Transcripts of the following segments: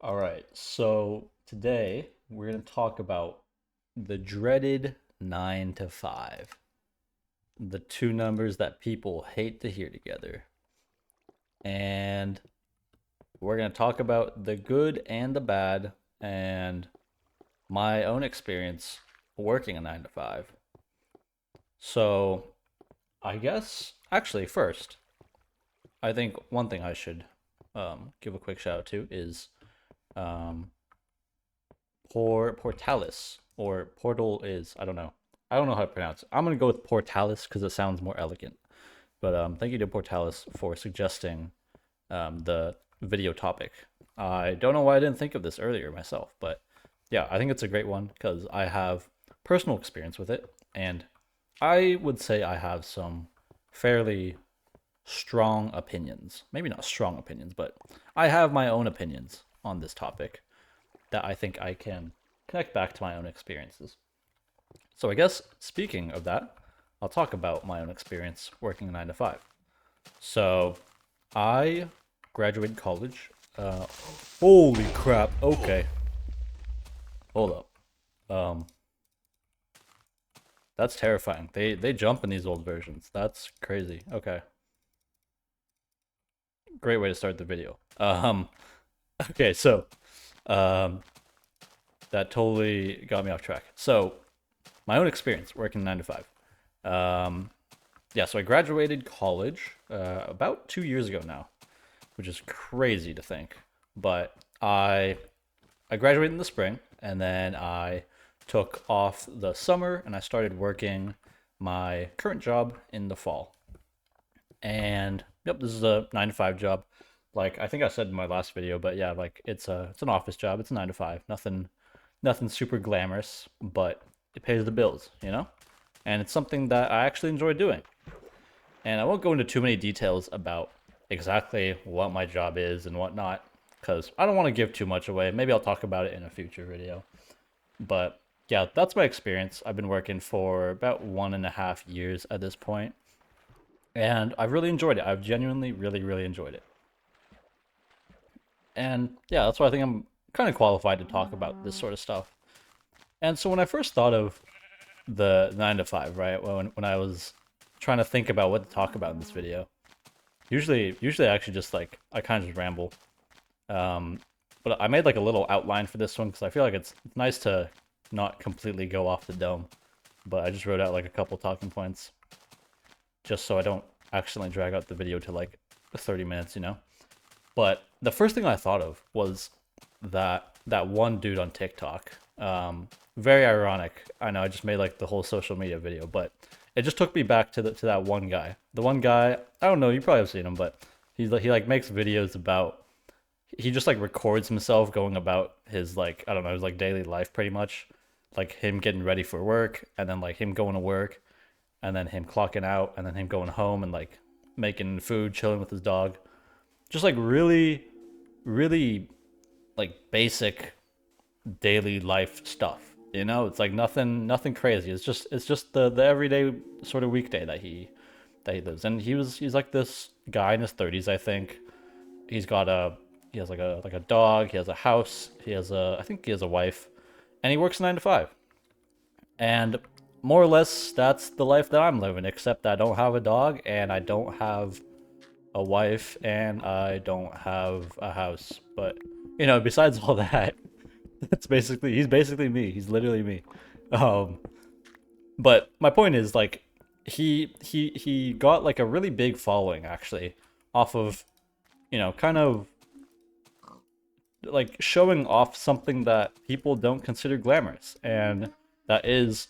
All right, so today we're going to talk about the dreaded 9 to 5, the two numbers that people hate to hear together. And we're going to talk about the good and the bad and my own experience working a 9 to 5. So, I guess, actually, first, I think one thing I should give a quick shout out to is um, Portalis or Portal is I don't know. I don't know how to pronounce it. I'm gonna go with Portalis because it sounds more elegant. But thank you to Portalis for suggesting the video topic. I don't know why I didn't think of this earlier myself, but yeah, I think it's a great one because I have personal experience with it, and I would say I have some fairly strong opinions. Maybe not strong opinions, but I have my own opinions on this topic that I think I can connect back to my own experiences. So I guess speaking of that, I'll talk about my own experience working a 9 to 5. So I graduated college. Holy crap. Okay. Hold up. Um that's terrifying. They jump in these old versions. That's crazy. Okay. Great way to start the video. Okay, so um that totally got me off track. So my own experience working 9 to 5. Um, yeah, so I graduated college about 2 years ago now, which is crazy to think. But I graduated in the spring, and then I took off the summer, and I started working my current job in the fall. And yep, this is a 9 to 5 job. Like I think I said in my last video, but yeah, like it's an office job. It's a 9 to 5. Nothing super glamorous, but it pays the bills, you know? And it's something that I actually enjoy doing. And I won't go into too many details about exactly what my job is and whatnot, because I don't want to give too much away. Maybe I'll talk about it in a future video. But yeah, that's my experience. I've been working for about 1.5 years at this point, and I've really enjoyed it. I've genuinely really enjoyed it. And yeah, that's why I think I'm kind of qualified to talk about this sort of stuff. And so when I first thought of the 9 to 5, right? When I was trying to think about what to talk about in this video. Usually I actually just like I kind of just ramble. Um but I made like a little outline for this one because I feel like it's nice to not completely go off the dome. But I just wrote out like a couple talking points just so I don't accidentally drag out the video to like 30 minutes, you know? But the first thing I thought of was that one dude on TikTok. Very ironic. I know I just made like the whole social media video, but it just took me back to that one guy. The one guy, I don't know, you probably have seen him, but he like makes videos about he just like records himself going about his like I don't know, his like daily life pretty much. Like him getting ready for work and then like him going to work and then him clocking out and then him going home and like making food, chilling with his dog. Just like really like basic daily life stuff. You know, it's like nothing crazy. It's just the everyday sort of weekday that he lives. And he's like this guy in his 30s, I think. He's got a he has like a dog, he has a house, he has a I think he has a wife, and he works 9 to 5. And more or less that's the life that I'm living, except I don't have a dog and I don't have a wife and I don't have a house. But besides all that, he's basically me. He's literally me. Um, but my point is like he got like a really big following actually off of kind of like showing off something that people don't consider glamorous, and that is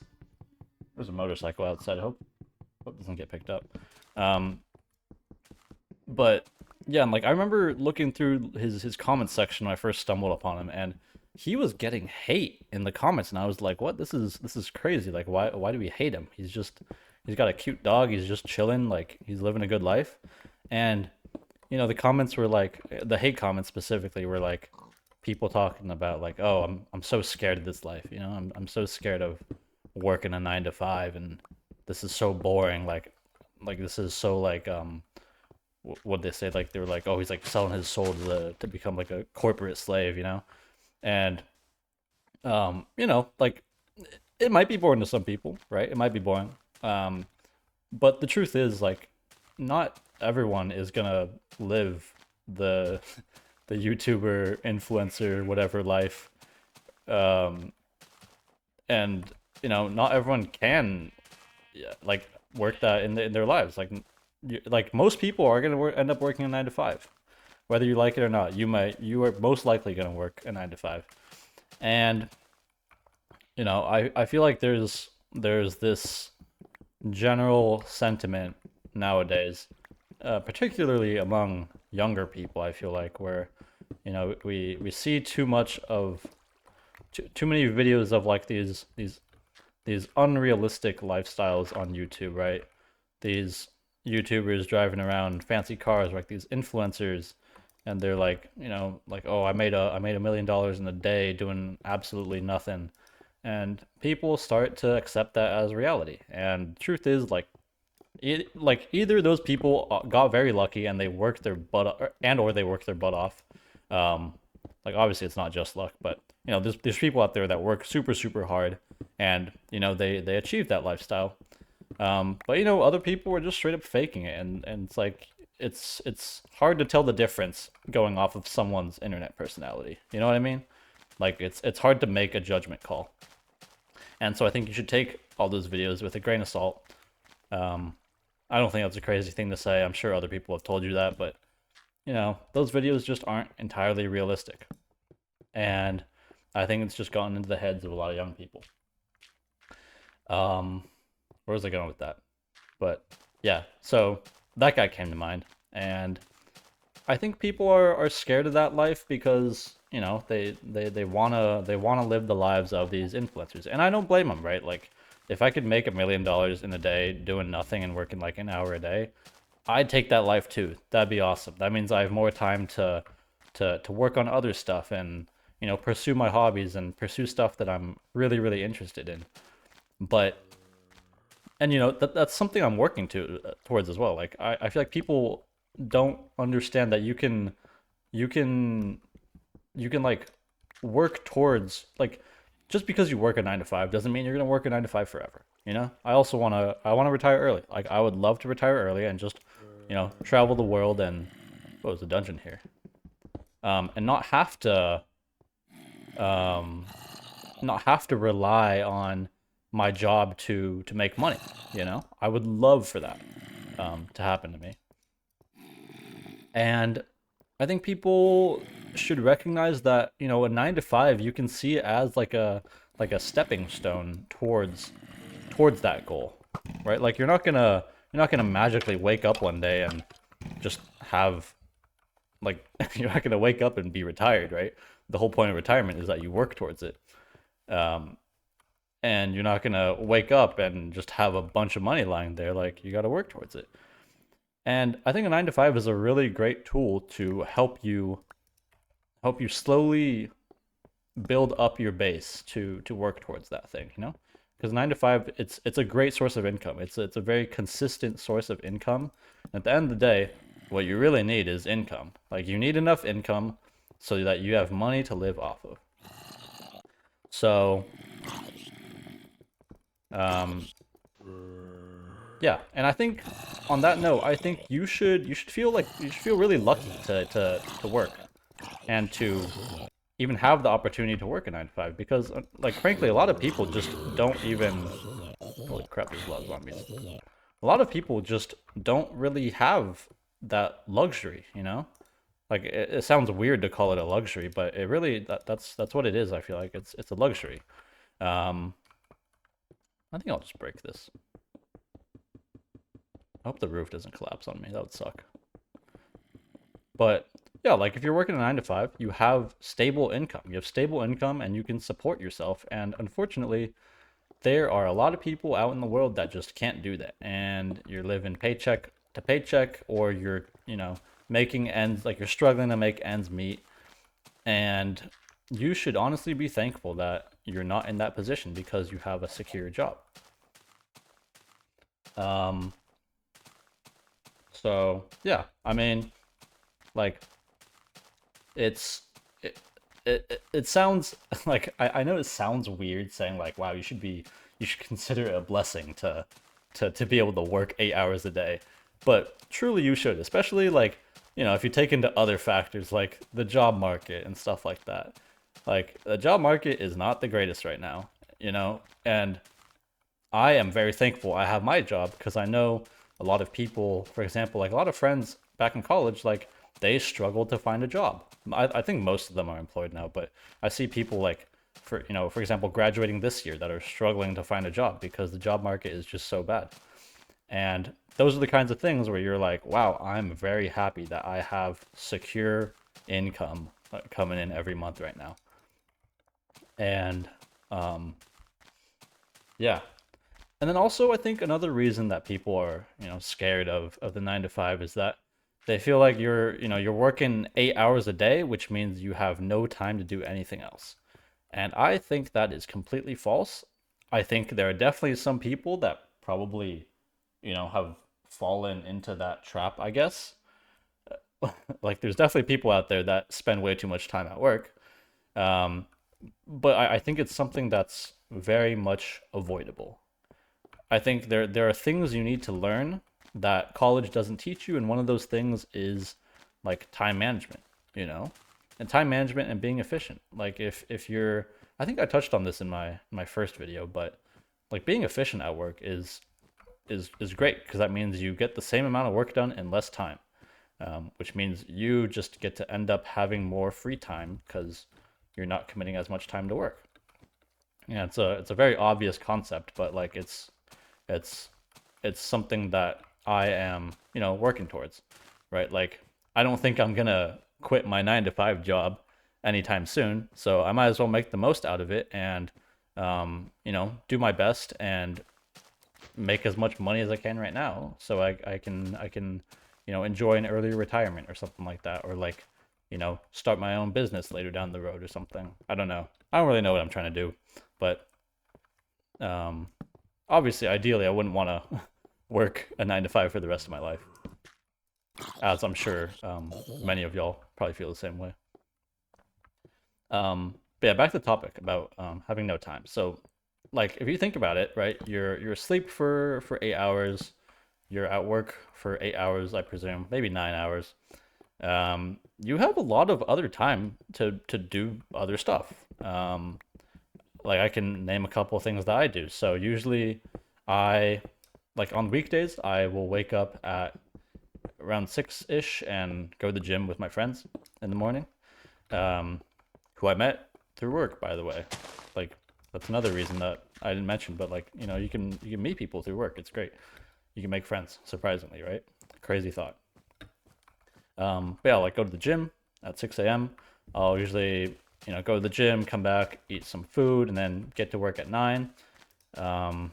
there's a motorcycle outside. I hope it doesn't get picked up. Um, but yeah, and like I remember looking through his comment section when I first stumbled upon him, and he was getting hate in the comments, and I was like, "What? This is crazy! Like, why do we hate him? He's got a cute dog. He's just chilling. Like, he's living a good life." And the comments were like the hate comments specifically were like people talking about like, "Oh, I'm so scared of this life. I'm so scared of working a 9 to 5, and this is so boring. Like this is so like what they say, like they were like, oh, he's like selling his soul to become like a corporate slave, and like it might be boring to some people, right? It might be boring. But the truth is, like, not everyone is gonna live the the YouTuber, influencer, whatever life. Um, and not everyone can, yeah, like work that in their lives. Like most people are gonna end up working a 9 to 5, whether you like it or not. You are most likely gonna work a 9 to 5, and I feel like there's this general sentiment nowadays, particularly among younger people. I feel like where we see too much of too many videos of like these unrealistic lifestyles on YouTube, right? These YouTubers driving around fancy cars, like these influencers, and they're like, like, oh, I made $1 million in a day doing absolutely nothing, and people start to accept that as reality. And the truth is, like either those people got very lucky and they worked their butt, and or they worked their butt off. Um, like obviously it's not just luck, but there's people out there that work super super hard, and they achieve that lifestyle. But other people are just straight up faking it, and it's like it's hard to tell the difference going off of someone's internet personality. You know what I mean? Like it's hard to make a judgment call. And so I think you should take all those videos with a grain of salt. Um, I don't think that's a crazy thing to say. I'm sure other people have told you that, but those videos just aren't entirely realistic. And I think it's just gotten into the heads of a lot of young people. Um, where was I going with that? But yeah, so that guy came to mind, and I think people are scared of that life because they wanna live the lives of these influencers, and I don't blame them, right? Like, if I could make $1 million in a day doing nothing and working like an hour a day, I'd take that life too. That'd be awesome. That means I have more time to work on other stuff and pursue my hobbies and pursue stuff that I'm really really interested in. But and that's something I'm working towards as well. Like I feel like people don't understand that you can like work towards, like, just because you work a 9 to 5 doesn't mean you're gonna work a 9 to 5 forever. I wanna retire early. Like I would love to retire early and just travel the world and what was the dungeon here, and um not have to rely on my job to make money. I would love for that to happen to me. And I think people should recognize that a 9 to 5 you can see it as like a stepping stone towards that goal, right? Like you're not gonna magically wake up one day and just have, like, you're not gonna wake up and be retired, right? The whole point of retirement is that you work towards it. Um, and you're not gonna wake up and just have a bunch of money lying there. Like, you got to work towards it. And I think a 9 to 5 is a really great tool to help you slowly build up your base to work towards that thing. Because 9 to 5, it's a great source of income. It's a very consistent source of income. At the end of the day, what you really need is income. Like, you need enough income so that you have money to live off of. So, um, yeah, and I think on that note, I think you should feel really lucky to work and to even have the opportunity to work a 9 to 5, because like, frankly, a lot of people just don't even, holy crap, there's a lot of zombies. A lot of people just don't really have that luxury. Like, it sounds weird to call it a luxury, but it really, that's what it is. I feel like it's a luxury. Um, I think I'll just break this. I hope the roof doesn't collapse on me. That would suck. But yeah, like, if you're working a 9 to 5, you have stable income. You have stable income and you can support yourself. And unfortunately, there are a lot of people out in the world that just can't do that. And you're living paycheck to paycheck, or you're making ends, like, you're struggling to make ends meet. And you should honestly be thankful that you're not in that position because you have a secure job. Um, So yeah, I mean, like it's it it sounds like I know it sounds weird saying like, wow, you should consider it a blessing to be able to work 8 hours a day, but truly you should, especially like, if you take into other factors like the job market and stuff like that. Like the job market is not the greatest right now, and I am very thankful I have my job because I know a lot of people, for example, like a lot of friends back in college, like they struggled to find a job. I think most of them are employed now, but I see people like, for example, graduating this year that are struggling to find a job because the job market is just so bad. And those are the kinds of things where you're like, wow, I'm very happy that I have secure income coming in every month right now. And um, yeah, and then also, I think another reason that people are, scared of the 9 to 5 is that they feel like you're working 8 hours a day, which means you have no time to do anything else. And I think that is completely false. I think there are definitely some people that probably, have fallen into that trap, I guess. Like, there's definitely people out there that spend way too much time at work. Um, but I think it's something that's very much avoidable. I think there are things you need to learn that college doesn't teach you, and one of those things is like time management, and time management and being efficient. Like if you're, I think I touched on this in my first video, but like being efficient at work is great because that means you get the same amount of work done in less time, which means you just get to end up having more free time because you're not committing as much time to work. Yeah, it's a very obvious concept, but like it's it's something that I am, working towards, right? Like I don't think I'm gonna quit my 9 to 5 job anytime soon, so I might as well make the most out of it and, do my best and make as much money as I can right now, so I can enjoy an early retirement or something like that, or like, start my own business later down the road or something. I don't know. I don't really know what I'm trying to do, but um, obviously, ideally, I wouldn't want to work a 9 to 5 for the rest of my life, as I'm sure many of y'all probably feel the same way. But yeah, back to the topic about having no time. So, like, if you think about it, right, you're asleep for 8 hours, you're at work for 8 hours, I presume, maybe 9 hours. You have a lot of other time to do other stuff. Like I can name a couple of things that I do. So usually, I like on weekdays I will wake up at around 6 ish and go to the gym with my friends in the morning, um, who I met through work, by the way. Like that's another reason that I didn't mention, but like you can meet people through work. It's great. You can make friends, surprisingly, right? Crazy thought. But yeah, like go to the gym at 6 a.m. I'll usually go to the gym, come back, eat some food, and then get to work at 9. Um,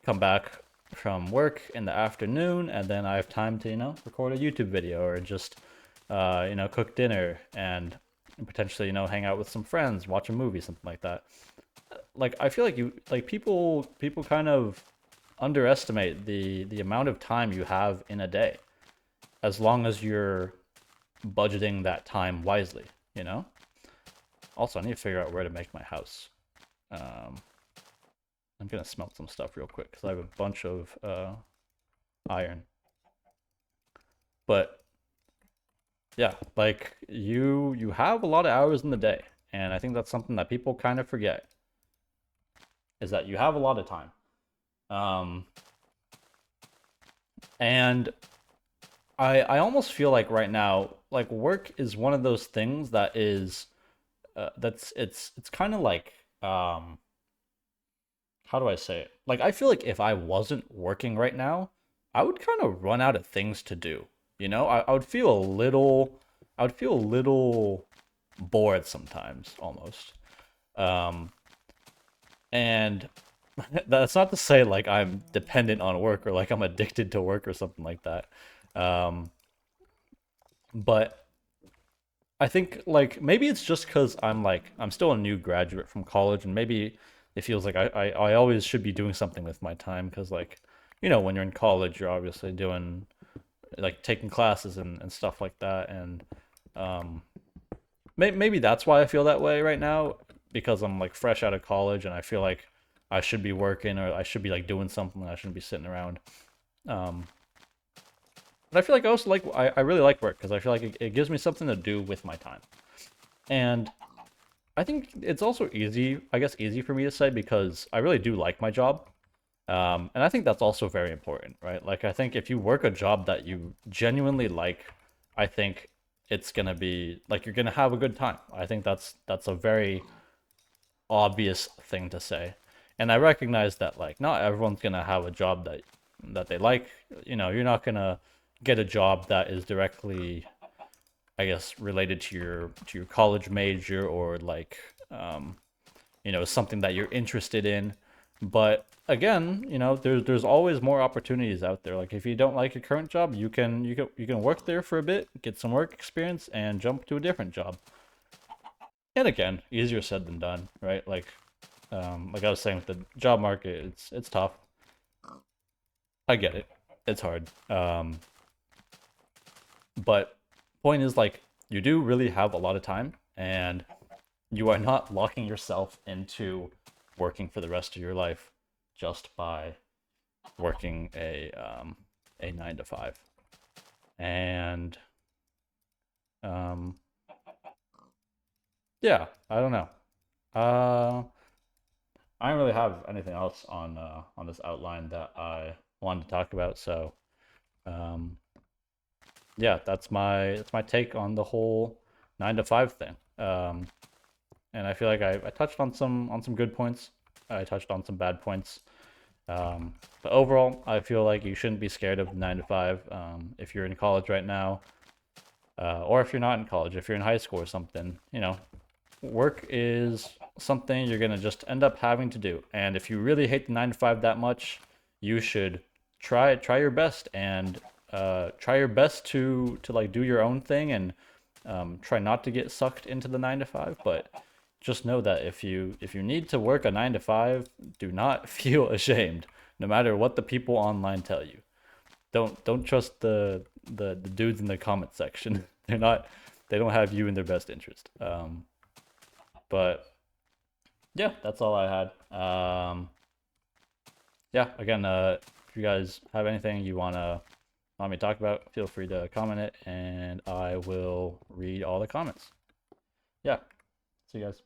Come back from work in the afternoon, and then I have time to record a YouTube video or just cook dinner and potentially hang out with some friends, watch a movie, something like that. Like I feel like people kind of underestimate the amount of time you have in a day as long as you're budgeting that time wisely, you know? Also, I need to figure out where to make my house. Um, I'm gonna smelt some stuff real quick because I have a bunch of iron. But yeah, like you have a lot of hours in the day, and I think that's something that people kind of forget is that you have a lot of time. Um, and I almost feel like right now, like work is one of those things that is that's it's kind of like how do I say it? Like I feel like if I wasn't working right now, I would kind of run out of things to do. I would feel a little bored sometimes almost. Um, and that's not to say like I'm dependent on work or like I'm addicted to work or something like that. Um, but I think like maybe it's just because I'm still a new graduate from college, and maybe it feels like I always should be doing something with my time because like when you're in college you're obviously doing like taking classes and stuff like that. And um, maybe that's why I feel that way right now, because I'm like fresh out of college and I feel like I should be working or I should be like doing something. I shouldn't be sitting around. Um, but I feel like I also like I really like work because I feel like it gives me something to do with my time. And I think it's also easy, I guess, easy for me to say because I really do like my job. And I think that's also very important, right? Like, I think if you work a job that you genuinely like, I think it's gonna be like you're gonna have a good time. I think that's a very obvious thing to say. And I recognize that like not everyone's gonna have a job that they like. You know, you're not gonna get a job that is directly, I guess, related to your college major or like something that you're interested in. But again, there's always more opportunities out there. Like if you don't like your current job, you can work there for a bit, get some work experience, and jump to a different job. And again, easier said than done, right? Like I was saying with the job market, it's tough. I get it. It's hard. But point is like you do really have a lot of time, and you are not locking yourself into working for the rest of your life just by working a 9 to 5. And um yeah, I don't know. Uh I don't really have anything else on this outline that I wanted to talk about, so um yeah, that's my take on the whole 9 to 5 thing. And I feel like I touched on some good points. I touched on some bad points. But overall, I feel like you shouldn't be scared of 9 to 5. If you're in college right now, or if you're not in college, if you're in high school or something, work is something you're gonna just end up having to do. And if you really hate the 9 to 5 that much, you should try your best and try your best to like do your own thing and try not to get sucked into the 9 to 5. But just know that if you need to work a 9 to 5, do not feel ashamed, no matter what the people online tell you. Don't trust the dudes in the comment section. They don't have you in their best interest. But yeah, that's all I had. Yeah, again, if you guys have anything you want me to talk about, feel free to comment it, and I will read all the comments. Yeah, see you guys.